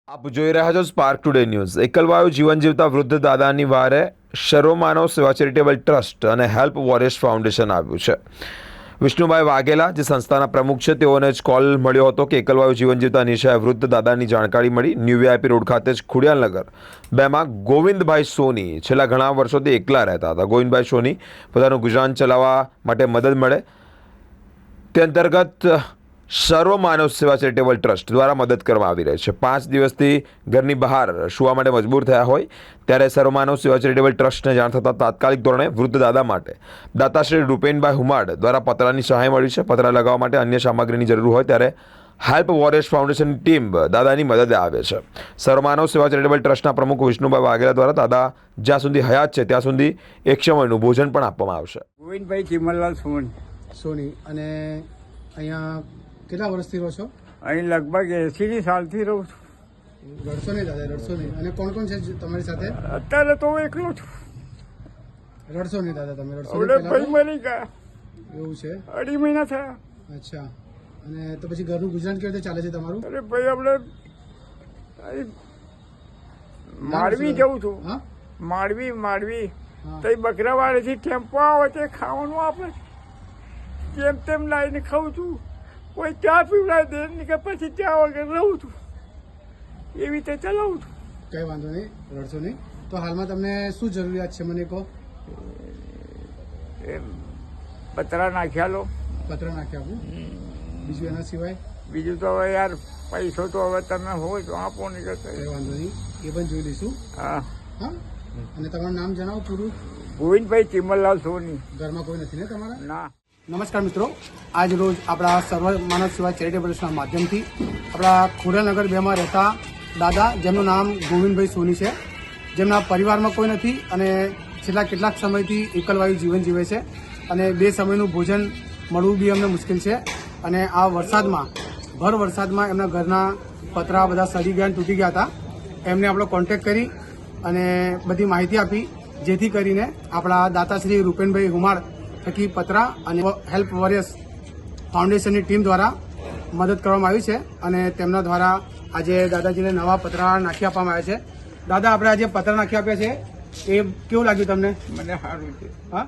આપ જોઈ રહ્યા છો સ્પાર્ક ટુડે ન્યૂઝ। એકલવાયુ જીવન જીવતા વૃદ્ધ દાદાની વારે સર્વમાનવ સેવા ચેરિટેબલ ટ્રસ્ટ અને હેલ્પ વોરિયર્સ ફાઉન્ડેશન આવ્યું છે। વિષ્ણુભાઈ વાઘેલા જે સંસ્થાના પ્રમુખ છે તેઓને જ કોલ મળ્યો હતો કે એકલવાયુ જીવન જીવતા નિશાળે વૃદ્ધ દાદાની જાણકારી મળી। ન્યૂ વીઆઈપી રોડ ખાતે જ ખુડિયાલનગર 2માં ગોવિંદભાઈ સોની છેલ્લા ઘણા વર્ષોથી એકલા રહેતા હતા। ગોવિંદભાઈ સોની પોતાનું ગુજરાન ચલાવવા માટે મદદ મળે તે અંતર્ગત સર્વમાનવ સેવા ચેરિટેબલ ટ્રસ્ટ દ્વારા મદદ કરવામાં આવી રહી છે। 5 દિવસથી ઘરની બહાર સુવા માટે મજબૂર થયા હોય ત્યારે સર્વમાનવ સેવા ચેરિટેબલ ટ્રસ્ટને જાણ થતાં તાત્કાલિક ધોરણે વૃદ્ધ દાદા માટે દાતાશ્રી રૂપેનભાઈ હુમાડ દ્વારા પતરાની સહાય મળી છે। પતરા લગાવવા માટે અન્ય સામગ્રીની જરૂર હોય ત્યારે હેલ્પ વોરિયર્સ ફાઉન્ડેશનની ટીમ દાદાની મદદે આવે છે। સર્વમાનવ સેવા ચેરિટેબલ ટ્રસ્ટના પ્રમુખ વિષ્ણુભાઈ વાઘેલા દ્વારા દાદા જ્યાં સુધી હયાત છે ત્યાં સુધી એક સમયનું ભોજન પણ આપવામાં આવશે। ગોવિંદભાઈ ચિમનલાલ સોની અને અહીંયા કેટલા વર્ષથી રહો છો? અહીં લગભગ 80 સાલથી રહું છું। રડશો નહીં દાદા, રડશો નહીં। અને કોણ કોણ છે તમારી સાથે? અત્યારે તો હું એકલો છું। રડશો નહીં દાદા, તમે રડશો હવે નહીં ભાઈ પહેલા મરી ગયા, તો? એવું છે? 2.5 મહિના થયા। અચ્છા, અને તો પછી ઘરનું ગુજરાન કેવી રીતે ચાલે છે તમારું? અરે ભાઈ આપણે અહીં માંડવી જઉં છું। હા, માંડવી હા। તો બકરાવાળીથી ટેમ્પો આવે છે, ખાવાનું આપે છે, જેમ તેમ લાવીને ખાઉં છું। કોઈ ચા પીવડાવી દે ને કે પછી ચા વગર રહું છું, એવી રીતે ચલાવું છું। કંઈ વાંધો નહીં, રડશો નહીં। તો હાલમાં તમને શું જરૂરિયાત છે મને કહો? એમ પતરા નાખ્યા લો, પત્ર નાખી આપું, બીજું એના સિવાય? બીજું તો હવે યાર પૈસો તો હવે તમે હોય તો આપો નહીં કે કંઈ વાંધો નહીં, એ પણ જોઈ લઈશું। હા। હા, અને તમારું નામ જણાવો પૂરું। ગોવિંદભાઈ ચિમનલાલ સોની। ઘરમાં કોઈ નથી ને તમારા? ના। નમસ્કાર મિત્રો, આજ રોજ આપણા સર્વમાનવ સેવા ચેરિટેબલ ટ્રસ્ટના માધ્યમથી આપણા ખુડિયાલનગર 2માં રહેતા દાદા, જેમનું નામ ગોવિંદભાઈ સોની છે, જેમના પરિવારમાં કોઈ નથી અને છેલ્લા કેટલાક સમયથી એકલવાયુ જીવન જીવે છે અને 2 સમયનું ભોજન મળવું બી અમને મુશ્કેલ છે। અને આ વરસાદમાં, ભર વરસાદમાં એમના ઘરના પતરા બધા સડી ગયા અને તૂટી ગયા હતા। એમને આપણો કોન્ટેક્ટ કરી અને બધી માહિતી આપી, જેથી કરીને આપણા દાતાશ્રી રૂપેનભાઈ હુમાડ થકી પતરા અને હેલ્પ વોરિયર્સ ફાઉન્ડેશનની ટીમ દ્વારા મદદ કરવામાં આવી છે અને તેમના દ્વારા આજે દાદાજીને નવા પતરા નાખી આપવામાં આવ્યા છે। દાદા, આપણે આજે પતરા નાખી આપ્યા છે, એ કેવું લાગ્યું તમને? મને સારું છે। હા।